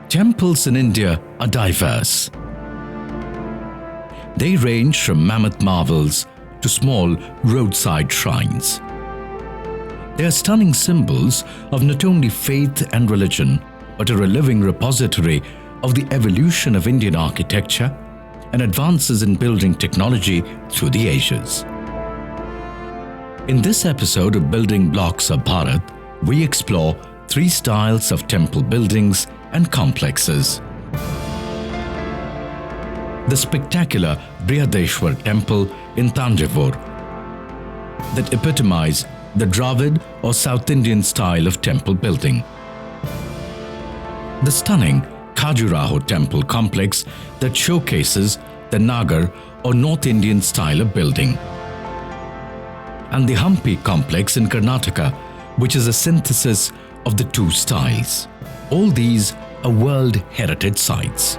Temples in India are diverse. They range from mammoth marvels to small roadside shrines. They are stunning symbols of not only faith and religion, but are a living repository of the evolution of Indian architecture and advances in building technology through the ages. In this episode of Building Blocks of Bharat, we explore three styles of temple buildings and complexes. The spectacular Brihadeshwar temple in Thanjavur that epitomize the Dravid or South Indian style of temple building. The stunning Khajuraho temple complex that showcases the Nagar or North Indian style of building. And the Hampi complex in Karnataka, which is a synthesis of the two styles. All these are World Heritage Sites.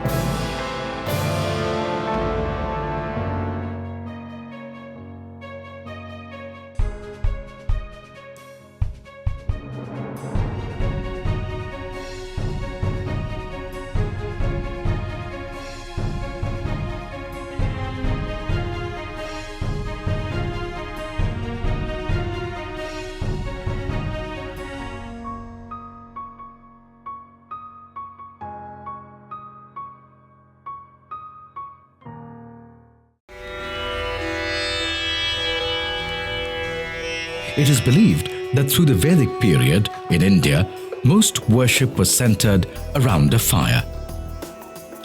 It is believed that through the Vedic period in India, most worship was centered around a fire.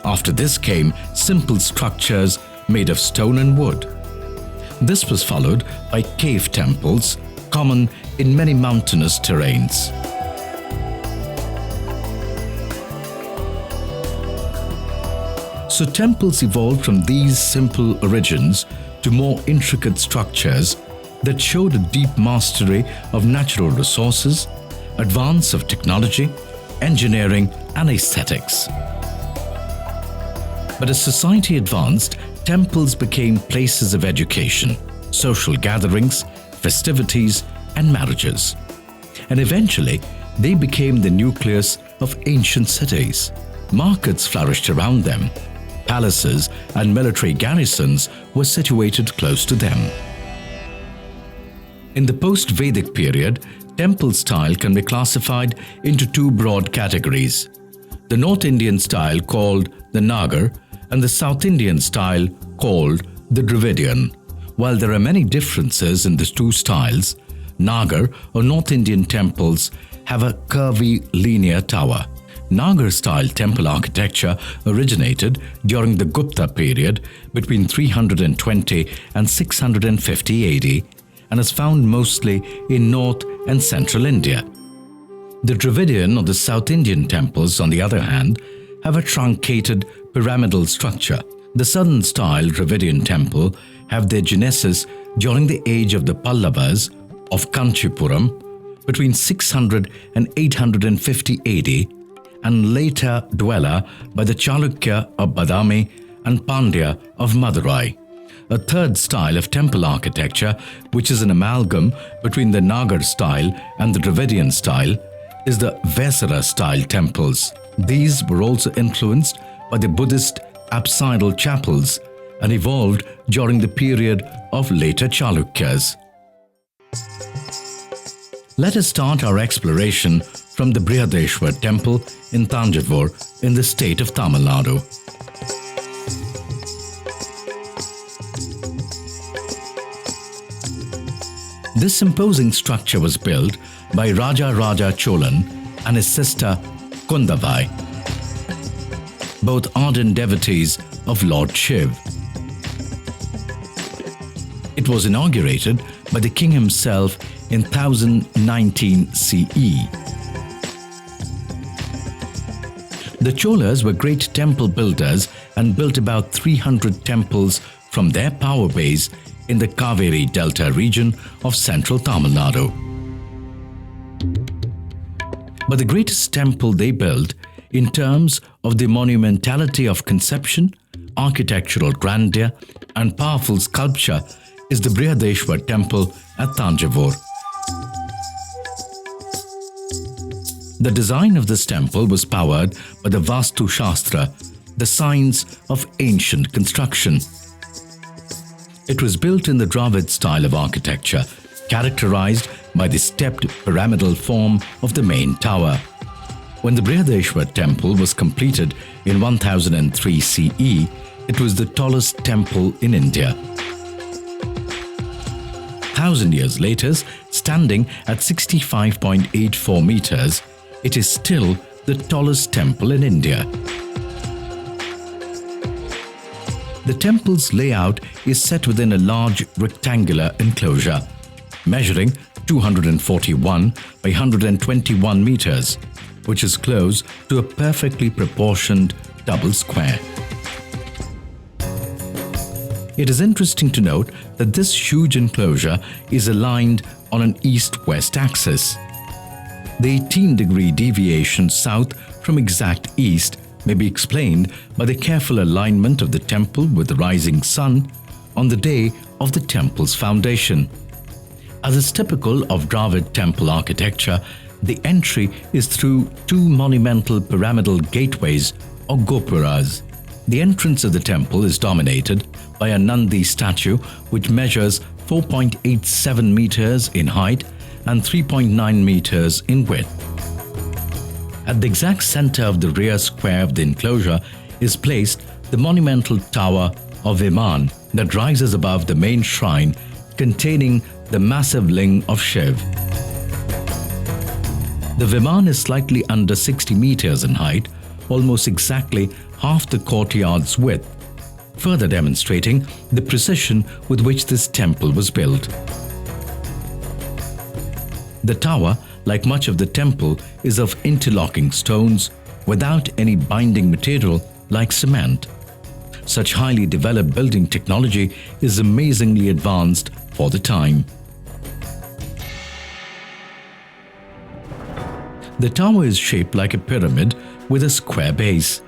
After this came simple structures made of stone and wood. This was followed by cave temples, common in many mountainous terrains. So temples evolved from these simple origins to more intricate structures that showed a deep mastery of natural resources, advance of technology, engineering, and aesthetics. But as society advanced, temples became places of education, social gatherings, festivities, and marriages. And eventually, they became the nucleus of ancient cities. Markets flourished around them. Palaces and military garrisons were situated close to them. In the post-Vedic period, temple style can be classified into two broad categories: the North Indian style called the Nagar and the South Indian style called the Dravidian. While there are many differences in the two styles, Nagar or North Indian temples have a curvy linear tower. Nagar-style temple architecture originated during the Gupta period between 320 and 650 AD and is found mostly in North and Central India. The Dravidian or the South Indian temples, on the other hand, have a truncated pyramidal structure. The Southern-style Dravidian temple have their genesis during the age of the Pallavas of Kanchipuram between 600 and 850 AD and later dweller by the Chalukya of Badami and Pandya of Madurai. A third style of temple architecture, which is an amalgam between the Nagar style and the Dravidian style, is the Vesara style temples. These were also influenced by the Buddhist apsidal chapels and evolved during the period of later Chalukyas. Let us start our exploration from the Brihadeshwar temple in Thanjavur in the state of Tamil Nadu. This imposing structure was built by Raja Cholan and his sister Kundavai, both ardent devotees of Lord Shiv. It was inaugurated by the king himself in 1019 CE. The Cholas were great temple builders and built about 300 temples from their power base in the Kaveri Delta region of central Tamil Nadu. But the greatest temple they built in terms of the monumentality of conception, architectural grandeur, and powerful sculpture is the Brihadeshwar temple at Thanjavur. The design of this temple was powered by the Vastu Shastra, the science of ancient construction. It was built in the Dravid style of architecture, characterized by the stepped pyramidal form of the main tower. When the Brihadeshwar temple was completed in 1003 CE, it was the tallest temple in India. 1,000 years later, standing at 65.84 meters, it is still the tallest temple in India. The temple's layout is set within a large rectangular enclosure, measuring 241 by 121 meters, which is close to a perfectly proportioned double square. It is interesting to note that this huge enclosure is aligned on an east-west axis. The 18-degree deviation south from exact east may be explained by the careful alignment of the temple with the rising sun on the day of the temple's foundation. As is typical of Dravid temple architecture, the entry is through two monumental pyramidal gateways or gopuras. The entrance of the temple is dominated by a Nandi statue which measures 4.87 meters in height and 3.9 meters in width. At the exact center of the rear square of the enclosure is placed the monumental tower of Viman that rises above the main shrine containing the massive ling of Shiv. The Viman is slightly under 60 meters in height, almost exactly half the courtyard's width, further demonstrating the precision with which this temple was built. The tower, like much of the temple, is of interlocking stones without any binding material like cement. Such highly developed building technology is amazingly advanced for the time. The tower is shaped like a pyramid with a square base.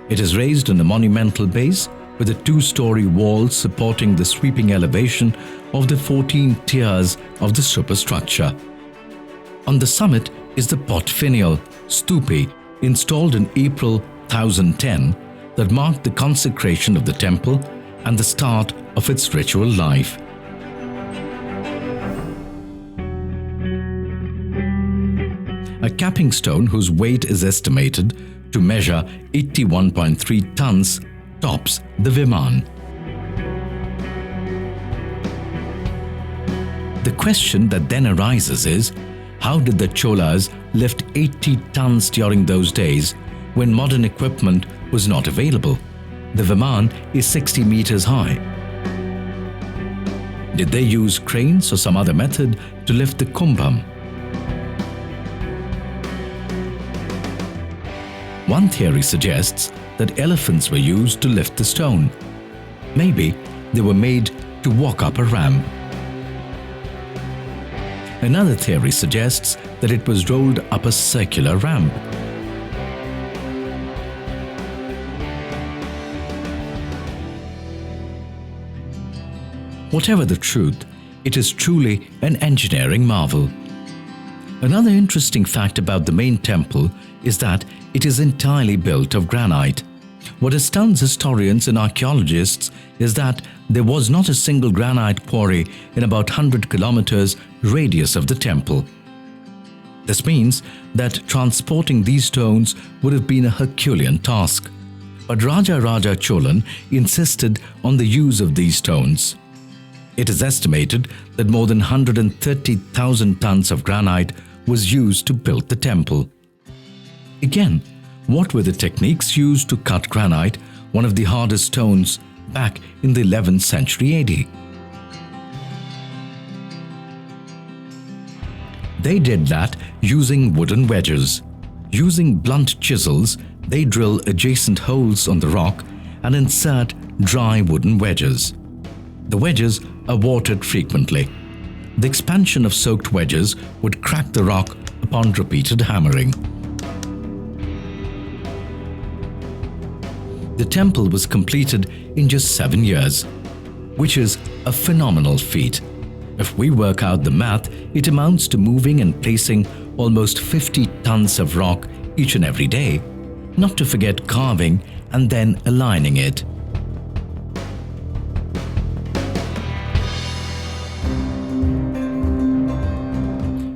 It is raised on a monumental base with a two-story wall supporting the sweeping elevation of the 14 tiers of the superstructure. On the summit is the pot finial, stupi, installed in April 1010 that marked the consecration of the temple and the start of its ritual life. A capping stone whose weight is estimated to measure 81.3 tons tops the Viman. The question that then arises is, how did the Cholas lift 80 tons during those days when modern equipment was not available? The Viman is 60 meters high. Did they use cranes or some other method to lift the kumbham? One theory suggests that elephants were used to lift the stone. Maybe they were made to walk up a ramp. Another theory suggests that it was rolled up a circular ramp. Whatever the truth, it is truly an engineering marvel. Another interesting fact about the main temple is that it is entirely built of granite. What astounds historians and archaeologists is that there was not a single granite quarry in about 100 kilometers radius of the temple. This means that transporting these stones would have been a Herculean task. But Raja Cholan insisted on the use of these stones. It is estimated that more than 130,000 tons of granite was used to build the temple. Again, what were the techniques used to cut granite, one of the hardest stones, back in the 11th century AD? They did that using wooden wedges. Using blunt chisels, they drill adjacent holes on the rock and insert dry wooden wedges. The wedges are watered frequently. The expansion of soaked wedges would crack the rock upon repeated hammering. The temple was completed in just 7 years, which is a phenomenal feat. If we work out the math, it amounts to moving and placing almost 50 tons of rock each and every day, not to forget carving and then aligning it.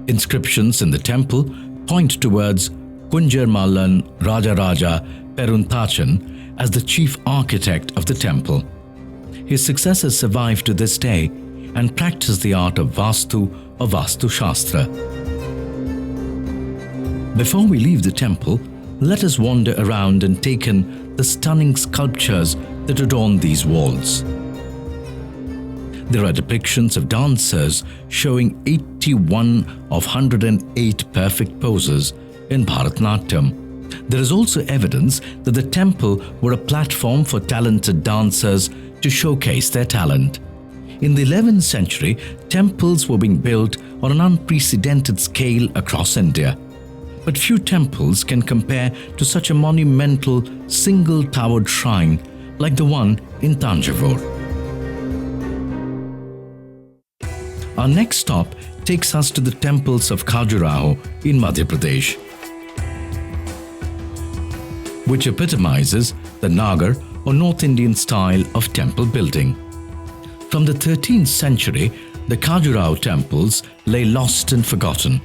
Inscriptions in the temple point towards Kunjarmalan Rajaraja Peruntachan as the chief architect of the temple. His successors survive to this day and practice the art of Vastu or Vastu Shastra. Before we leave the temple, let us wander around and take in the stunning sculptures that adorn these walls. There are depictions of dancers showing 81 of 108 perfect poses in Bharatanatyam. There is also evidence that the temple were a platform for talented dancers to showcase their talent. In the 11th century, temples were being built on an unprecedented scale across India. But few temples can compare to such a monumental single-towered shrine like the one in Tanjavur. Our next stop takes us to the temples of Khajuraho in Madhya Pradesh, which epitomizes the Nagar or North Indian style of temple building. From the 13th century, the Khajuraho temples lay lost and forgotten,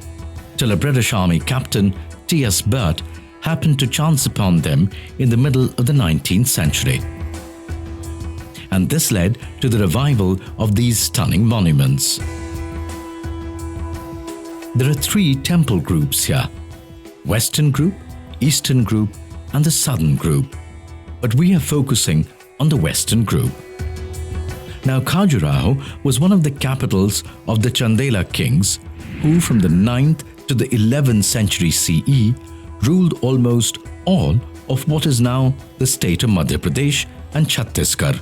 till a British Army captain, T.S. Burt, happened to chance upon them in the middle of the 19th century. And this led to the revival of these stunning monuments. There are three temple groups here: Western group, Eastern group, and the Southern group. But we are focusing on the Western group. Now, Khajuraho was one of the capitals of the Chandela kings, who from the 9th to the 11th century CE ruled almost all of what is now the state of Madhya Pradesh and Chhattisgarh.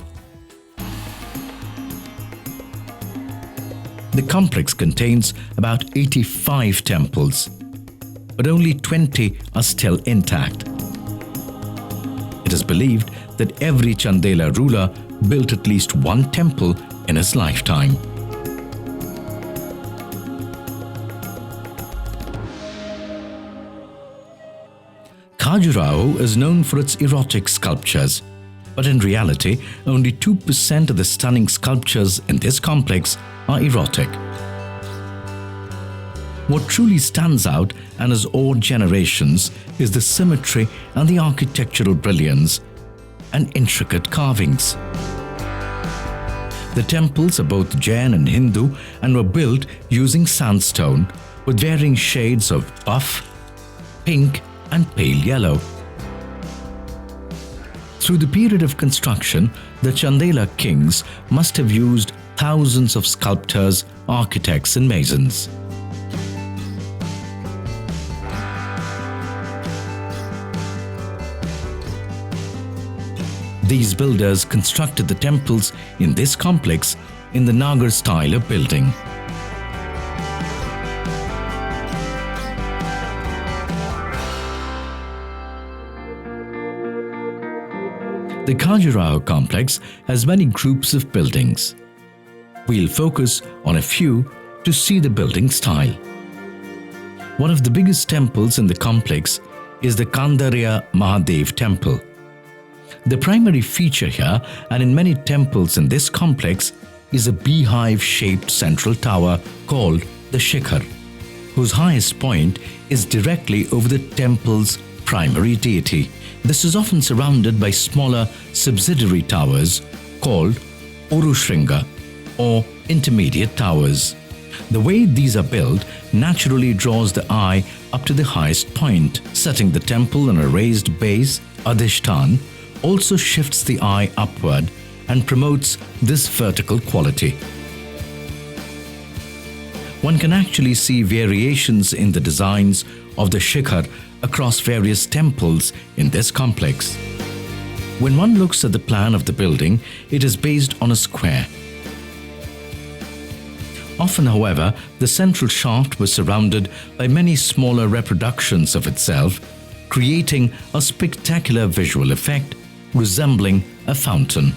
The complex contains about 85 temples, but only 20 are still intact. It is believed that every Chandela ruler built at least one temple in his lifetime. Khajuraho is known for its erotic sculptures, but in reality, only 2% of the stunning sculptures in this complex are erotic. What truly stands out and has awed generations is the symmetry and the architectural brilliance and intricate carvings. The temples are both Jain and Hindu and were built using sandstone with varying shades of buff, pink, and pale yellow. Through the period of construction, the Chandela kings must have used thousands of sculptors, architects, and masons. These builders constructed the temples in this complex in the Nagar style of building. The Khajuraho complex has many groups of buildings. We'll focus on a few to see the building style. One of the biggest temples in the complex is the Kandarya Mahadev temple. The primary feature here and in many temples in this complex is a beehive-shaped central tower called the Shikhar, whose highest point is directly over the temple's primary deity. This is often surrounded by smaller subsidiary towers called Urushringa or intermediate towers. The way these are built naturally draws the eye up to the highest point. Setting the temple on a raised base, Adhishtan, also shifts the eye upward and promotes this vertical quality. One can actually see variations in the designs of the Shikhar across various temples in this complex. When one looks at the plan of the building, it is based on a square. Often, however, the central shaft was surrounded by many smaller reproductions of itself, creating a spectacular visual effect resembling a fountain.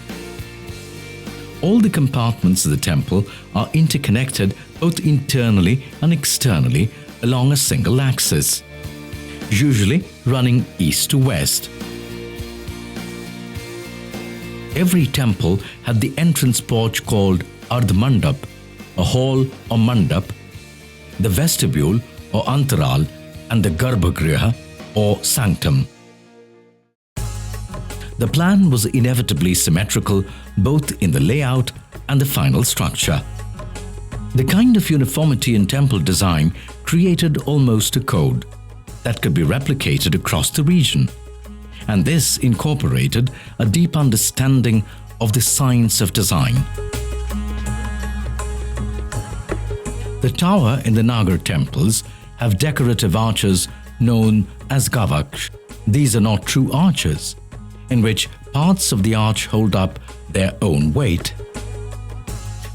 All the compartments of the temple are interconnected both internally and externally along a single axis, usually running east to west. Every temple had the entrance porch called Ardhamandap, a hall or mandap, the vestibule or antaral, and the Garbhagriha or sanctum. The plan was inevitably symmetrical both in the layout and the final structure. The kind of uniformity in temple design created almost a code that could be replicated across the region, and this incorporated a deep understanding of the science of design. The tower in the Nagar temples have decorative arches known as gavaksh. These are not true arches, in which parts of the arch hold up their own weight.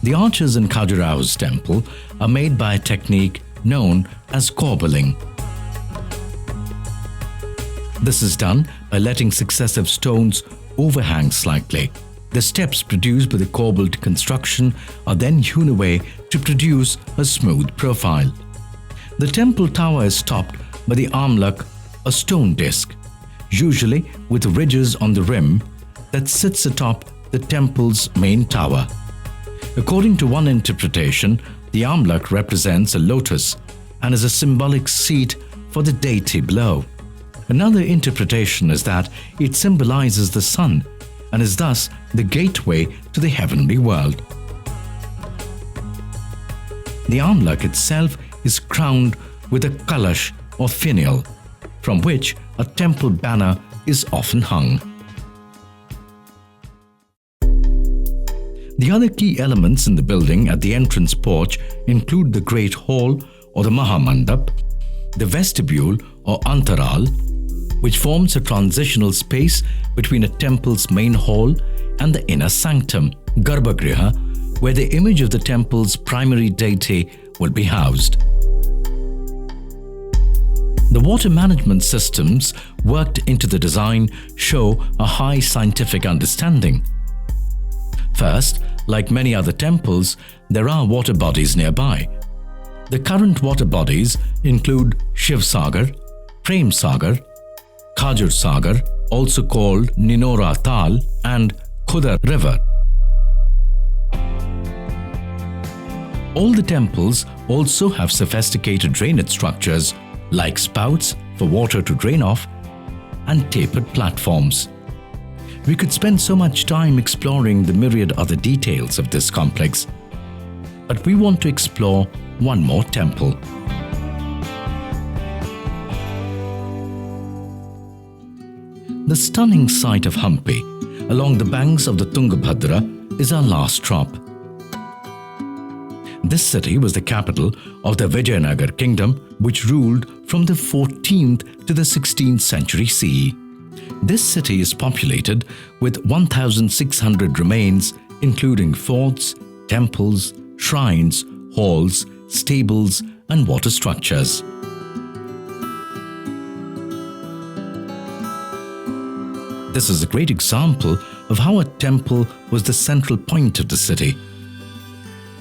The arches in Khajuraho's temple are made by a technique known as corbelling. This is done by letting successive stones overhang slightly. The steps produced by the corbelled construction are then hewn away to produce a smooth profile. The temple tower is topped by the amlak, a stone disc, usually with ridges on the rim, that sits atop the temple's main tower. According to one interpretation, the amlak represents a lotus and is a symbolic seat for the deity below. Another interpretation is that it symbolizes the sun and is thus the gateway to the heavenly world. The amlak itself is crowned with a kalash or finial, from which a temple banner is often hung. The other key elements in the building at the entrance porch include the Great Hall or the Mahamandap, the vestibule or antaral, which forms a transitional space between a temple's main hall and the inner sanctum, Garbhagriha, where the image of the temple's primary deity will be housed. The water management systems worked into the design show a high scientific understanding. First, like many other temples, there are water bodies nearby. The current water bodies include Shiv Sagar, Prem Sagar, Khajur Sagar, also called Ninora Tal, and Khudar River. All the temples also have sophisticated drainage structures like spouts for water to drain off and tapered platforms. We could spend so much time exploring the myriad other details of this complex, but we want to explore one more temple. The stunning site of Hampi, along the banks of the Tungabhadra, is our last stop. This city was the capital of the Vijayanagar kingdom, which ruled from the 14th to the 16th century CE. This city is populated with 1,600 remains, including forts, temples, shrines, halls, stables, and water structures. This is a great example of how a temple was the central point of the city,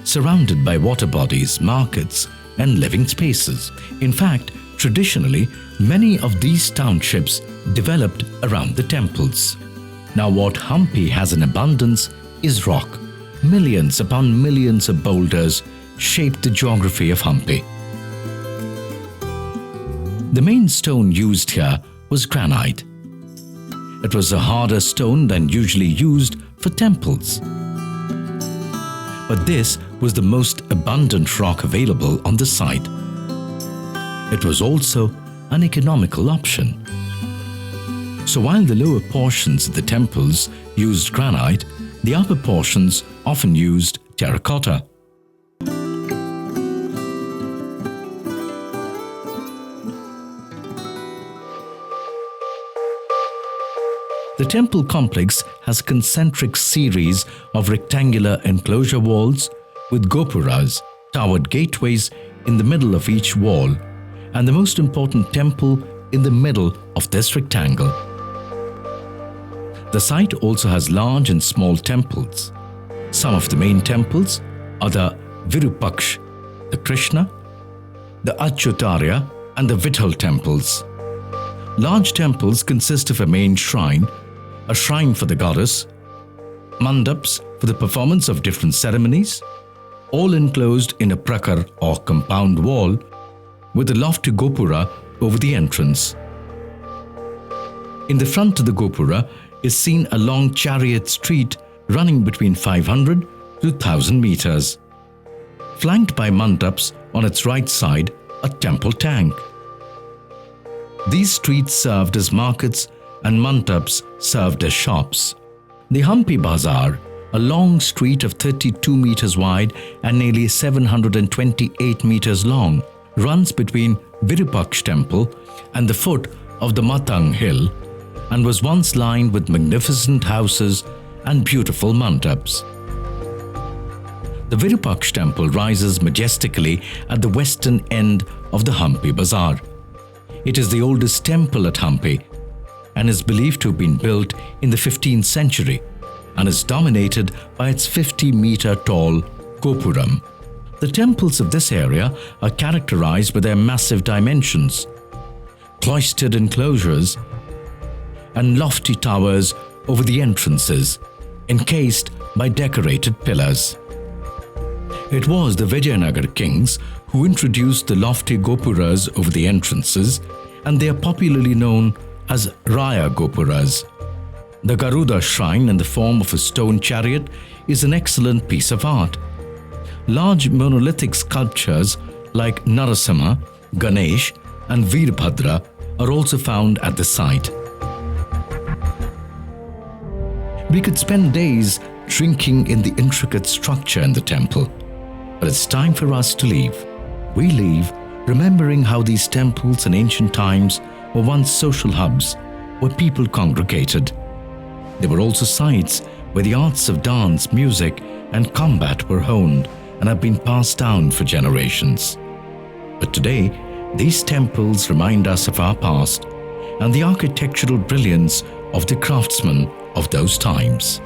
surrounded by water bodies, markets, and living spaces. In fact, traditionally, many of these townships developed around the temples. Now, what Hampi has in abundance is rock. Millions upon millions of boulders shaped the geography of Hampi. The main stone used here was granite. It was a harder stone than usually used for temples. But this was the most abundant rock available on the site. It was also an economical option. So while the lower portions of the temples used granite, the upper portions often used terracotta. The temple complex has a concentric series of rectangular enclosure walls with gopuras, towered gateways in the middle of each wall, and the most important temple in the middle of this rectangle. The site also has large and small temples. Some of the main temples are the Virupaksh, the Krishna, the Achyutarya and the Vithal temples. Large temples consist of a main shrine, a shrine for the goddess, mandaps for the performance of different ceremonies, all enclosed in a prakar or compound wall with a lofty gopura over the entrance. In the front of the gopura is seen a long chariot street running between 500 to 1000 meters. Flanked by mandaps on its right side, a temple tank. These streets served as markets and mandaps served as shops. The Hampi Bazaar, a long street of 32 meters wide and nearly 728 meters long, runs between Virupaksh temple and the foot of the Matang hill and was once lined with magnificent houses and beautiful mandaps. The Virupaksh temple rises majestically at the western end of the Hampi Bazaar. It is the oldest temple at Hampi and is believed to have been built in the 15th century and is dominated by its 50-meter tall Gopuram. The temples of this area are characterized by their massive dimensions, cloistered enclosures, and lofty towers over the entrances, encased by decorated pillars. It was the Vijayanagar kings who introduced the lofty gopuras over the entrances, and they are popularly known as Raya Gopuras. The Garuda Shrine in the form of a stone chariot is an excellent piece of art. Large monolithic sculptures like Narasimha, Ganesh, and Veerbhadra are also found at the site. We could spend days drinking in the intricate structure in the temple, but it's time for us to leave. We leave remembering how these temples in ancient times were once social hubs where people congregated. They were also sites where the arts of dance, music, and combat were honed and have been passed down for generations. But today, these temples remind us of our past and the architectural brilliance of the craftsmen of those times.